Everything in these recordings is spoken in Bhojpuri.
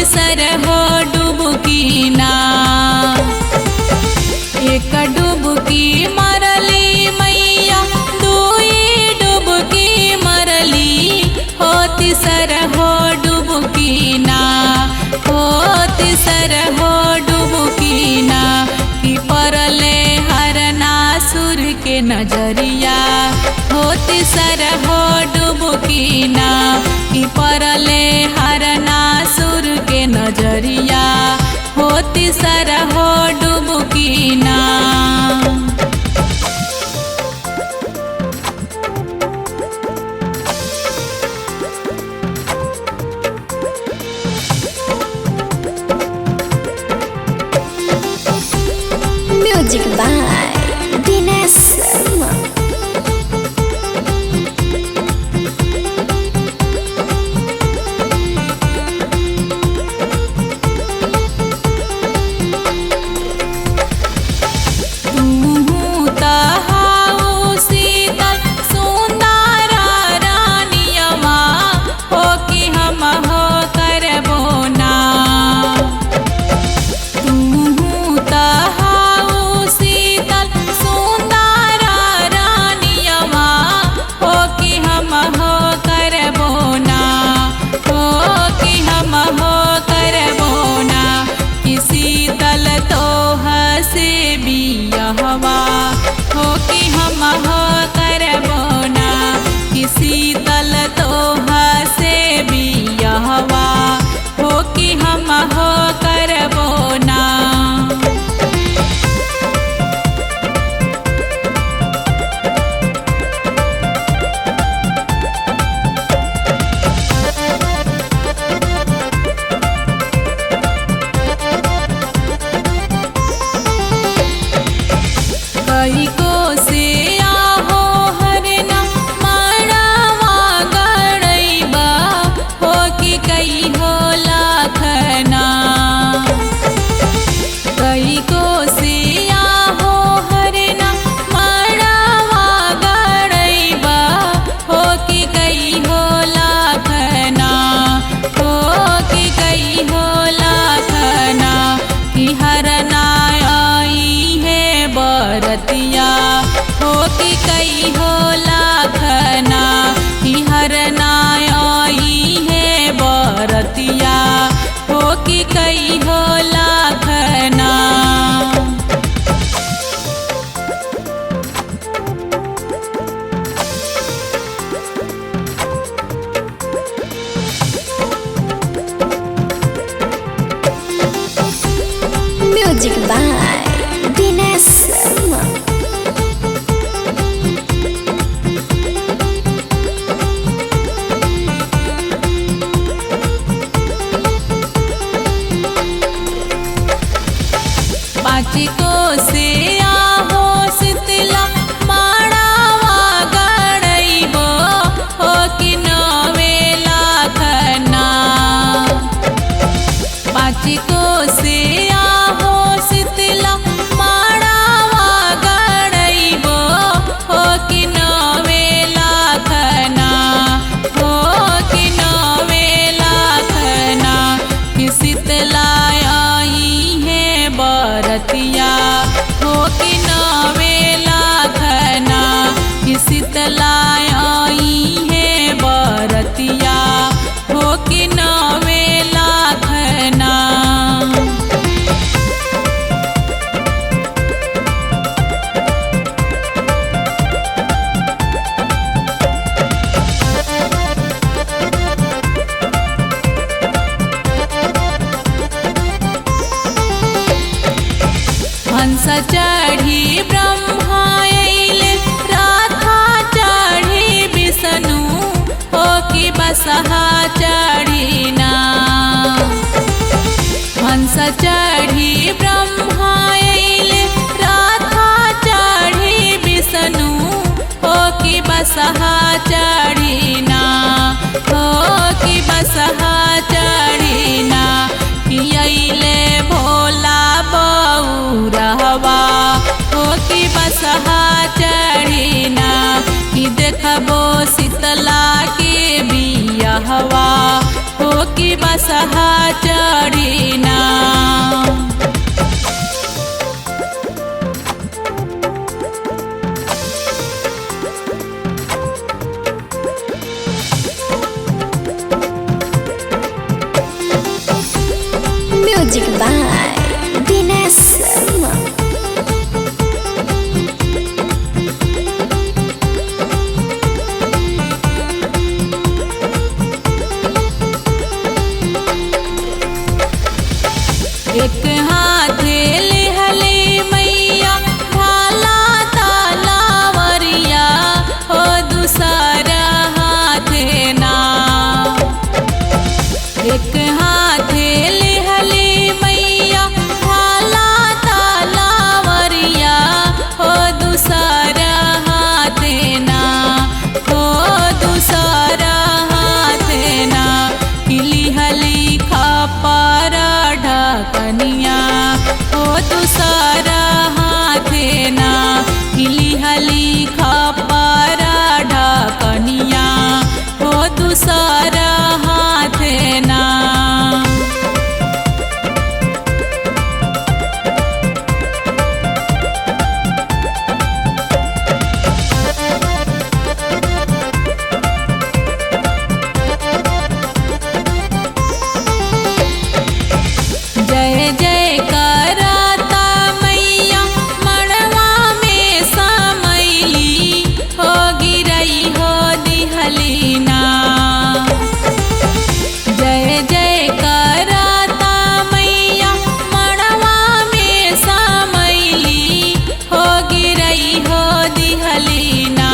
तिसर हो डुबकी ना। एक डुबकी मरली मैया दुई डुबकी मरली हो तिसर हो डुबकी ना। हो तिसर हो डुबकी ना कि परले हरनासुर के नजरिया हो तिसर हो डुबकी ना कि परले हरनासुर के नजरिया हो तिसर हो डुबकी ना। Music by Dinesh Sharma. Music by Dinesh Sharma. पाँच कोसे आहो शीतला माड़ावा गड़ैबो हो कि नवे लाखना। पाँच कोसे आहो शीतला माड़ावा गड़ैबो हो कि नवे लाखना। हो कि नवे लाखना कि शीतला बरतिया हो कि नवे लाखना कि शीतला आई है बरतिया हो कि नवे लाखना। हंस चढ़ी ब्रह्मा अइले राधा चढ़ी विष्णु हो कि बसहा चढ़ी ना। हंस चढ़ी ब्रह्मा अइले राधा चढ़ी विष्णु हो कि बसहा चढ़ी ना। हो कि बसहा चढ़ी ना कि अइले भोला बउरहवा हो कि बसहा चढ़ी ना कि देखबो शीतला के बियहवा हो हो कि बसहा चढ़ी ना। Music by Dinesh Sharma. एक हाथ लिहली मैया ढाला तालावरिया हो दूसरा हाथ ना। एक हाथ लिहली मैया ढाला तालावरिया हो दूसरा हाथ ना। हो दूसरा हाथ ना लिहली खपर ढकनिया हो दूसरा हाथ ना लिहली खपर ढकनिया हो दूसरा हाथ ना। जय जय करता मैया मड़वा में समैली हो गिरई हो दिहली ना। जय जय करता मैया मड़वा में समैली हो गिरई हो दिहली ना।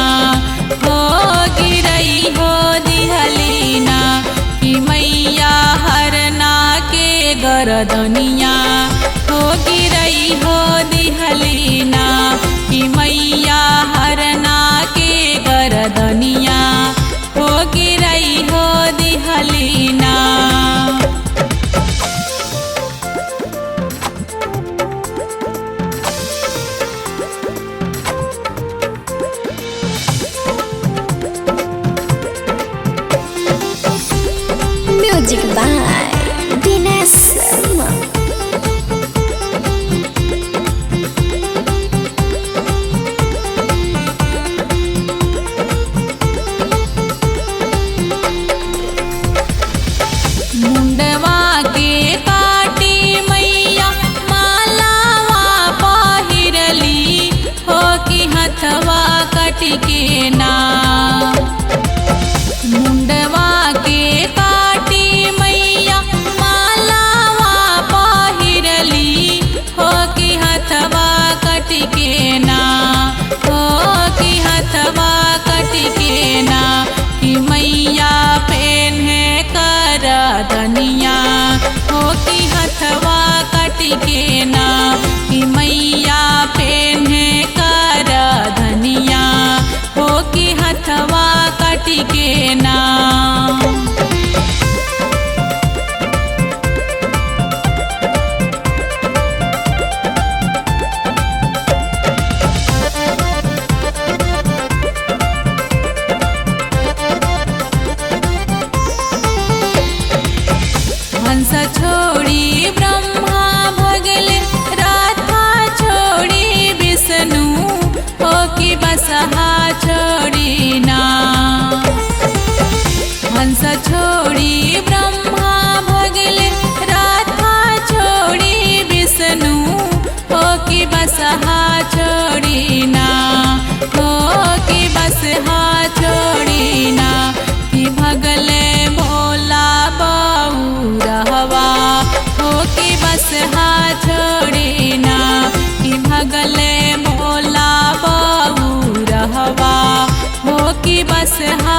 हो गिरई हो दिहली ना कि मैया हरना के गरदनिया हो गिरई हो दिहली ना। कि मैया हरना के गरदनिया हो गिरई हो दिहली ना। Music by Dinesh Sharma. Mundhwa के काटी मैया मालावा पहिरली हो कि हथवा कट के ना। मुंडवा के काटी मैया मालावा पहिरली हो कि हथवा कट के ना। हो कि हथवा कट के ना कि मैया पेन्हे कर धनिया हो कि हथवा कट के ना। कि मैया पेन्हे कर धनिया हो कि हथवा कट के ना। हंस छोड़ी ब्रह्मा भगले राधा छोड़ी विष्णु हो कि बसहा छोड़ी ना। हंस छोड़ी ब्रह्मा भगले राधा छोड़ी विष्णु हो कि बसहा छोड़ी ना। हो कि बसहा छोड़ी ना कि भगले भोला रहवा हो कि बसहा छोड़ी ना। कि भगले भोला रहवा हो कि बसहा